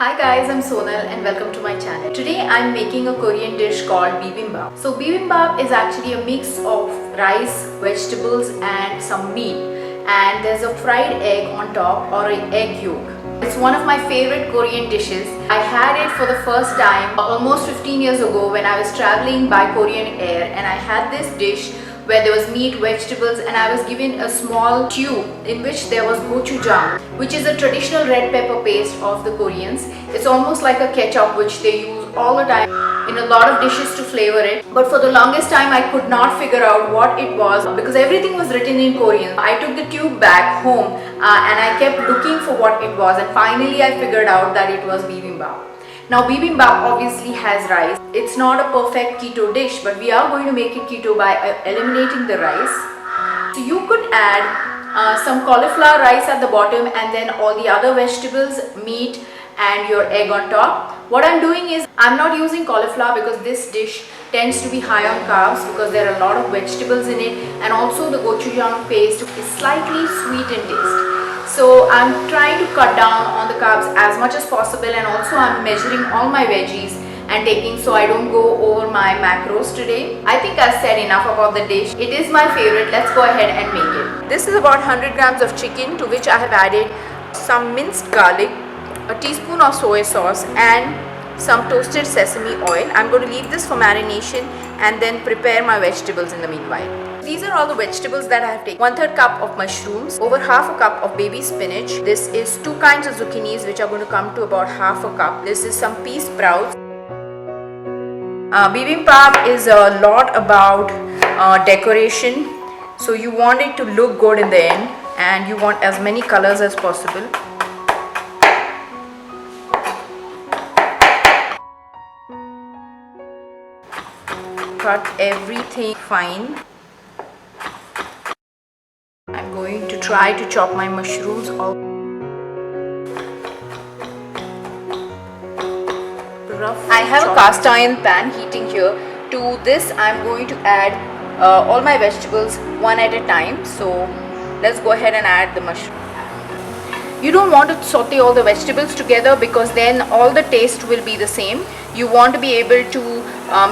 Hi guys, I'm Sonal and welcome to my channel. Today I'm making a Korean dish called Bibimbap. So Bibimbap is actually a mix of rice, vegetables and some meat, and there's a fried egg on top or an egg yolk. It's one of my favorite Korean dishes. I had it for the first time almost 15 years ago when I was traveling by Korean Air, and I had this dish where there was meat, vegetables, and I was given a small tube in which there was Gochujang, which is a traditional red pepper paste of the Koreans. It's almost like a ketchup which they use all the time in a lot of dishes to flavor it. But for the longest time I could not figure out what it was because everything was written in Korean. I took the tube back home and I kept looking for what it was, and finally I figured out that it was bibimbap. Now bibimbap obviously has rice. It's not a perfect keto dish, but we are going to make it keto by eliminating the rice. So you could add some cauliflower rice at the bottom and then all the other vegetables, meat and your egg on top. What I'm doing is I'm not using cauliflower because this dish tends to be high on carbs because there are a lot of vegetables in it, and also the gochujang paste is slightly sweet in taste. So I'm trying to cut down on the carbs as much as possible, and also I'm measuring all my veggies and taking so I don't go over my macros today. I think I've said enough about the dish. It is my favorite. Let's go ahead and make it. This is about 100 grams of chicken, to which I have added some minced garlic, a teaspoon of soy sauce and some toasted sesame oil. I'm going to leave this for marination and then prepare my vegetables in the meanwhile. These are all the vegetables that I have taken. 1/3 cup of mushrooms, over half a cup of baby spinach. This is 2 kinds of zucchinis which are going to come to about half a cup. This is some pea sprouts. Bibimbap is a lot about decoration. So you want it to look good in the end and you want as many colors as possible. Cut everything fine. I'm going to try to chop my mushrooms all rough. I have a cast iron pan heating here. To this I'm going to add all my vegetables one at a time. So let's go ahead and add the mushroom. You don't want to saute all the vegetables together because then all the taste will be the same. You want to be able to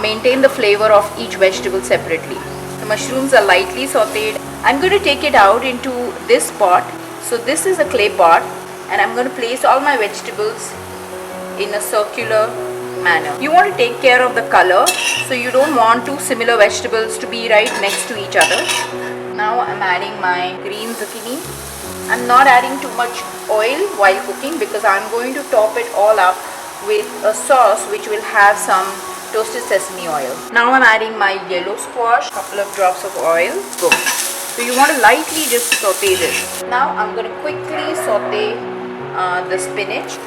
maintain the flavor of each vegetable separately. The mushrooms are lightly sauteed. I'm going to take it out into this pot. So this is a clay pot and I'm going to place all my vegetables in a circular manner. You want to take care of the color, so you don't want two similar vegetables to be right next to each other. Now I'm adding my green zucchini. I'm not adding too much oil while cooking because I'm going to top it all up with a sauce which will have some toasted sesame oil. Now I'm adding my yellow squash, couple of drops of oil. Boom. So you want to lightly just saute this. Now I'm going to quickly saute the spinach.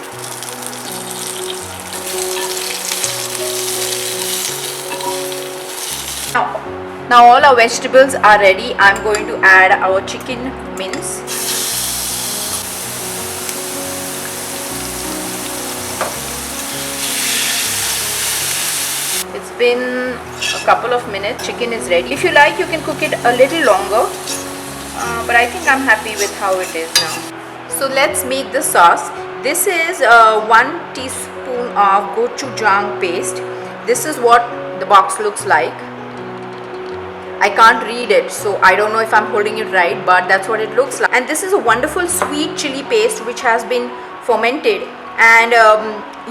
Now all our vegetables are ready. I'm going to add our chicken mince. It's been a couple of minutes. Chicken is ready. If you like, you can cook it a little longer, but I think I'm happy with how it is now. So let's make the sauce. This is 1 teaspoon of gochujang paste. This is what the box looks like. I can't read it, so I don't know if I'm holding it right, but that's what it looks like. And this is a wonderful sweet chili paste which has been fermented, and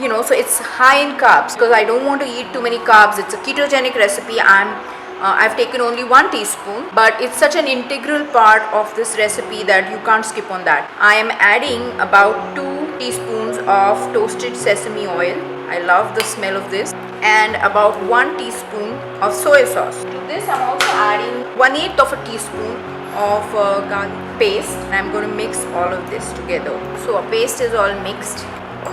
you know, so it's high in carbs because I don't want to eat too many carbs. It's a ketogenic recipe. I've taken only 1 teaspoon, but it's such an integral part of this recipe that you can't skip on that. I am adding about 2 teaspoons of toasted sesame oil. I love the smell of this. And about 1 teaspoon of soy sauce. To this I'm also adding 1/8 of a teaspoon of garlic paste, and I'm going to mix all of this together. So our paste is all mixed.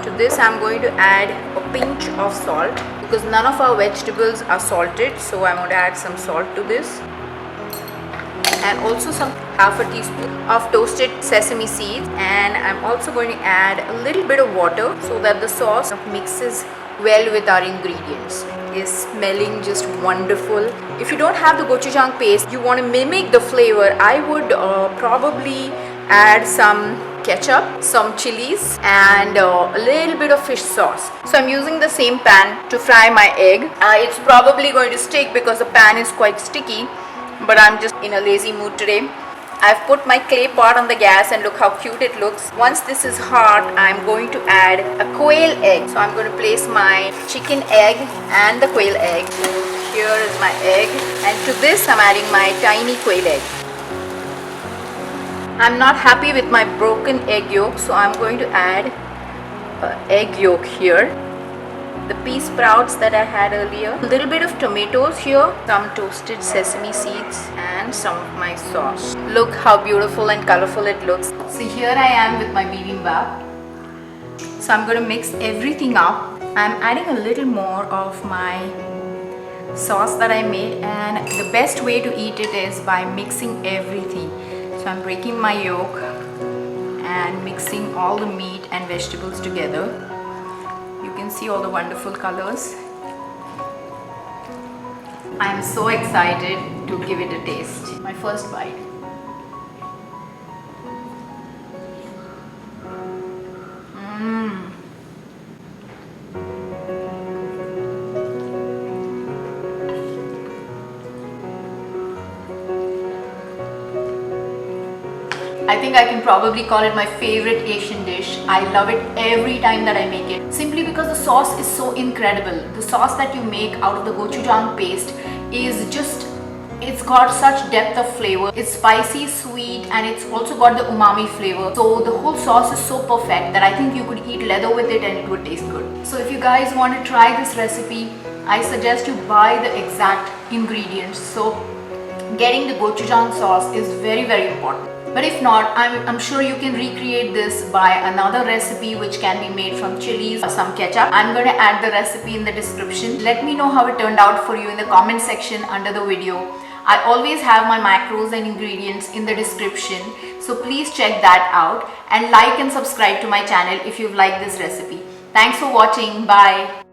To this I'm going to add a pinch of salt because none of our vegetables are salted, so I'm going to add some salt to this, and also some half a teaspoon of toasted sesame seeds, and I'm also going to add a little bit of water so that the sauce mixes well with our ingredients. Is smelling just wonderful. If you don't have the gochujang paste, you want to mimic the flavor, I would probably add some ketchup, some chilies, and a little bit of fish sauce. So I'm using the same pan to fry my egg. It's probably going to stick because the pan is quite sticky, but I'm just in a lazy mood today. I've put my clay pot on the gas and look how cute it looks. Once this is hot, I'm going to add a quail egg. So I'm going to place my chicken egg and the quail egg. Here is my egg, and to this I'm adding my tiny quail egg. I'm not happy with my broken egg yolk, so I'm going to add egg yolk here. The pea sprouts that I had earlier, a little bit of tomatoes here, some toasted sesame seeds, and some of my sauce. Look how beautiful and colorful it looks. So here I am with my bibimbap. So I'm going to mix everything up. I'm adding a little more of my sauce that I made, and the best way to eat it is by mixing everything. So I'm breaking my yolk and mixing all the meat and vegetables together. You can see all the wonderful colors. I am so excited to give it a taste. My first bite. I think I can probably call it my favorite Asian dish. I love it every time that I make it, simply because the sauce is so incredible. The sauce that you make out of the gochujang paste is just, it's got such depth of flavor. It's spicy, sweet, and it's also got the umami flavor. So the whole sauce is so perfect that I think you could eat leather with it and it would taste good. So if you guys want to try this recipe, I suggest you buy the exact ingredients. So getting the gochujang sauce is very, very important. But if not, I'm sure you can recreate this by another recipe which can be made from chilies or some ketchup. I'm going to add the recipe in the description. Let me know how it turned out for you in the comment section under the video. I always have my macros and ingredients in the description, so please check that out and like and subscribe to my channel if you've liked this recipe. Thanks for watching. Bye.